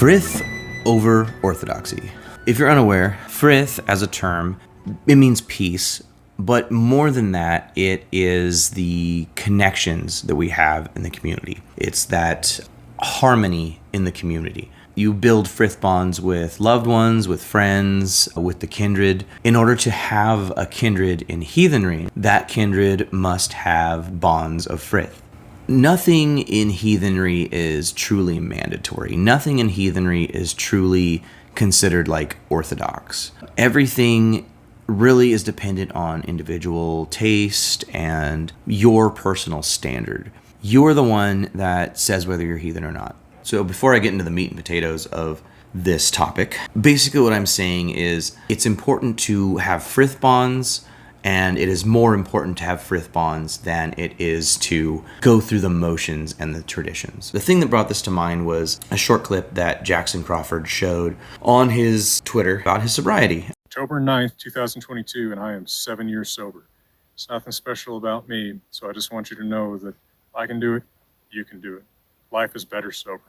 Frith over Orthodoxy. If you're unaware, Frith as a term, it means peace, but more than that, it is the connections that we have in the community. It's that harmony in the community. You build frith bonds with loved ones, with friends, with the kindred. In order to have a kindred in heathenry, that kindred must have bonds of frith. Nothing in heathenry is truly mandatory. Nothing in heathenry is truly considered like orthodox. Everything really is dependent on individual taste and your personal standard. You're the one that says whether you're heathen or not. So before I get into the meat and potatoes of this topic, basically what I'm saying is it's important to have frith bonds, and it is more important to have frith bonds than it is to go through the motions and the traditions. The thing that brought this to mind was a short clip that Jackson Crawford showed on his Twitter about his sobriety. October 9th, 2022, and I am 7 years sober. It's nothing special about me, so I just want you to know that if I can do it, you can do it. Life is better sober.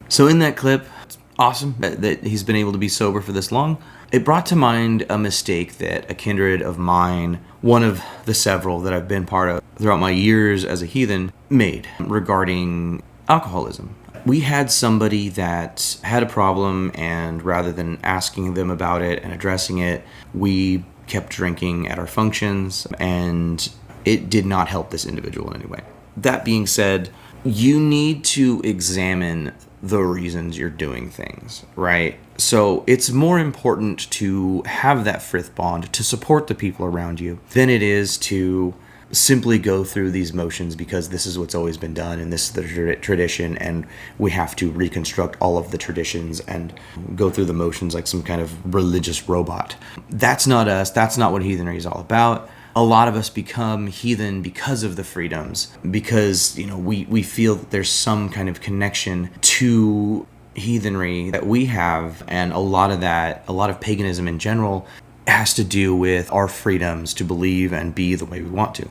So in that clip, it's awesome that he's been able to be sober for this long. It brought to mind a mistake that a kindred of mine, one of the several that I've been part of throughout my years as a heathen, made regarding alcoholism. We had somebody that had a problem, and rather than asking them about it and addressing it, we kept drinking at our functions, and it did not help this individual in any way. That being said, you need to examine the reasons you're doing things, right? So it's more important to have that frith bond to support the people around you than it is to simply go through these motions because this is what's always been done and this is the tradition, and we have to reconstruct all of the traditions and go through the motions like some kind of religious robot. That's not us. That's not what heathenry is all about. A lot of us become heathen because of the freedoms, because we feel that there's some kind of connection to heathenry that we have, and a lot of paganism in general has to do with our freedoms to believe and be the way we want to.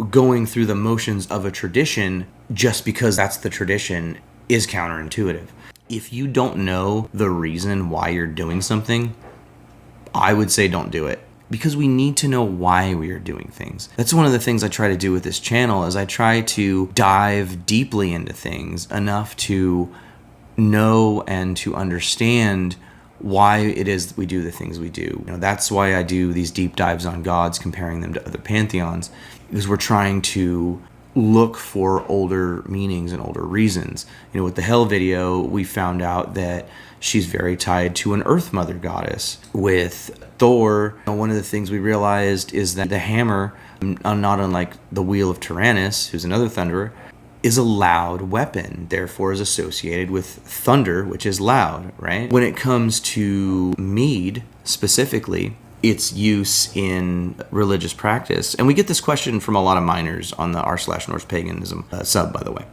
Going through the motions of a tradition just because that's the tradition is counterintuitive. If you don't know the reason why you're doing something, I would say don't do it. Because we need to know why we are doing things. That's one of the things I try to do with this channel, is I try to dive deeply into things enough to know and to understand why it is that we do the things we do. That's why I do these deep dives on gods, comparing them to other pantheons, because we're trying to look for older meanings and older reasons. With the Hell video, we found out that she's very tied to an Earth Mother goddess. With Thor, one of the things we realized is that the hammer, not unlike the Wheel of Tyrannus, who's another thunderer, is a loud weapon, therefore is associated with thunder, which is loud, right? When it comes to mead, specifically, its use in religious practice, and we get this question from a lot of minors on the r/Norse Paganism sub, by the way.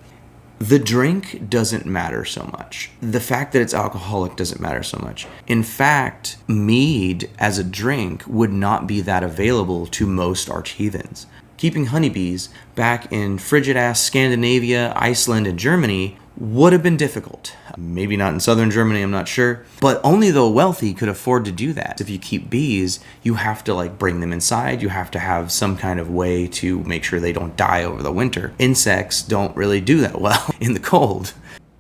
The drink doesn't matter so much. The fact that it's alcoholic doesn't matter so much. In fact, mead as a drink would not be that available to most arch-heathens. Keeping honeybees back in frigid-ass Scandinavia, Iceland, and Germany would have been difficult. Maybe not in southern Germany, I'm not sure. But only the wealthy could afford to do that. If you keep bees, you have to bring them inside. You have to have some kind of way to make sure they don't die over the winter. Insects don't really do that well in the cold.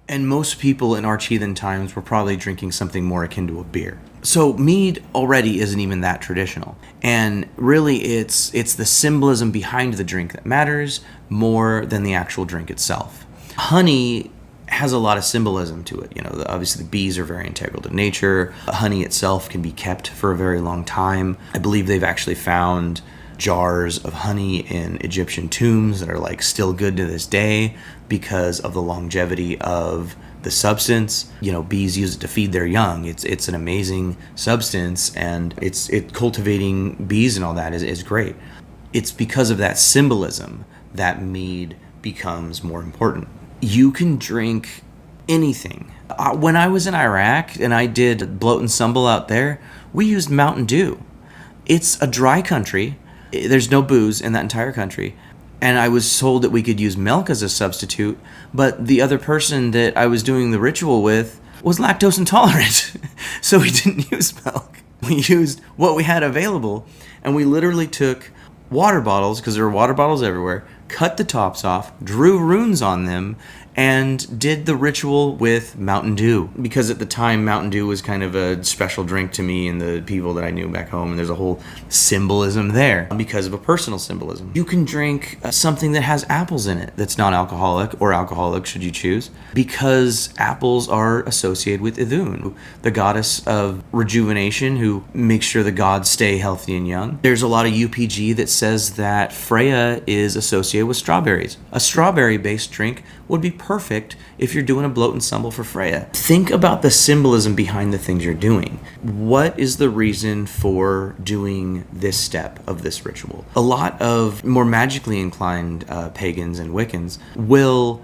And most people in arch-heathen times were probably drinking something more akin to a beer. So mead already isn't even that traditional. And really it's the symbolism behind the drink that matters more than the actual drink itself. Honey has a lot of symbolism to it. Obviously the bees are very integral to nature. Honey itself can be kept for a very long time. I believe they've actually found jars of honey in Egyptian tombs that are still good to this day because of the longevity of the substance. Bees use it to feed their young. It's an amazing substance, and cultivating bees and all that is great. It's because of that symbolism that mead becomes more important. You can drink anything. When I was in Iraq and I did bloat and stumble out there, we used Mountain Dew. It's a dry country. There's no booze in that entire country. And I was told that we could use milk as a substitute, but the other person that I was doing the ritual with was lactose intolerant. So we didn't use milk. We used what we had available, and we literally took water bottles, because there were water bottles everywhere, cut the tops off, drew runes on them, and did the ritual with Mountain Dew. Because at the time, Mountain Dew was kind of a special drink to me and the people that I knew back home, and there's a whole symbolism there because of a personal symbolism. You can drink something that has apples in it that's non-alcoholic, or alcoholic should you choose, because apples are associated with Idun, the goddess of rejuvenation who makes sure the gods stay healthy and young. There's a lot of UPG that says that Freya is associated with strawberries. A strawberry-based drink would be perfect if you're doing a bloat and stumble for Freya. Think about the symbolism behind the things you're doing. What is the reason for doing this step of this ritual? A lot of more magically inclined pagans and Wiccans will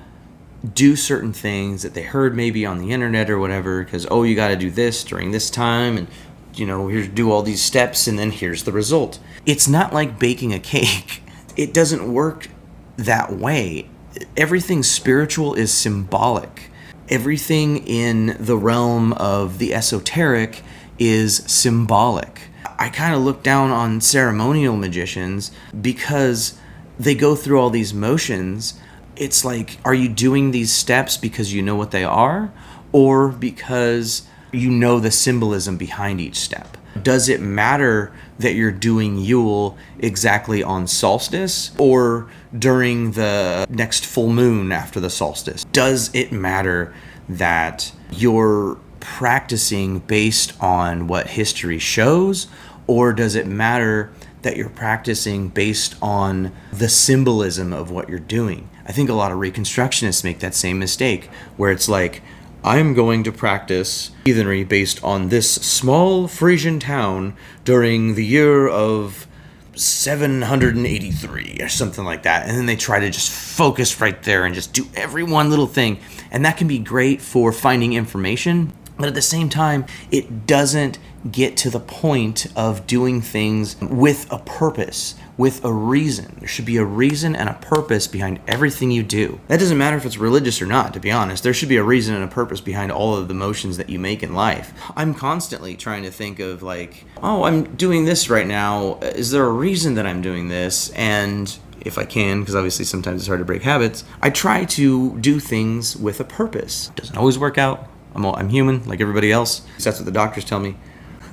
do certain things that they heard maybe on the internet or whatever, because, oh, you got to do this during this time, and here's do all these steps, and then here's the result. It's not like baking a cake. It doesn't work that way. Everything spiritual is symbolic. Everything in the realm of the esoteric is symbolic. I kind of look down on ceremonial magicians because they go through all these motions. It's like, are you doing these steps because you know what they are, or because you know the symbolism behind each step? Does it matter that you're doing Yule exactly on solstice or during the next full moon after the solstice? Does it matter that you're practicing based on what history shows, or does it matter that you're practicing based on the symbolism of what you're doing? I think a lot of Reconstructionists make that same mistake, where it's like, I'm going to practice heathenry based on this small Frisian town during the year of 783 or something like that. And then they try to just focus right there and just do every one little thing. And that can be great for finding information, but at the same time, it doesn't get to the point of doing things with a purpose, with a reason. There should be a reason and a purpose behind everything you do. That doesn't matter if it's religious or not, to be honest. There should be a reason and a purpose behind all of the motions that you make in life. I'm constantly trying to think of like, oh, I'm doing this right now. Is there a reason that I'm doing this? And if I can, because obviously sometimes it's hard to break habits, I try to do things with a purpose. It doesn't always work out. I'm human like everybody else. That's what the doctors tell me.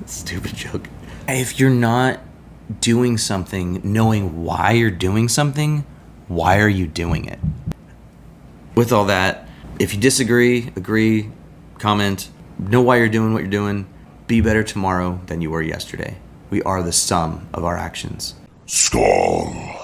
Stupid joke. If you're not doing something knowing why you're doing something, why are you doing it? With all that, if you disagree, agree, comment, know why you're doing what you're doing, be better tomorrow than you were yesterday. We are the sum of our actions. Skull.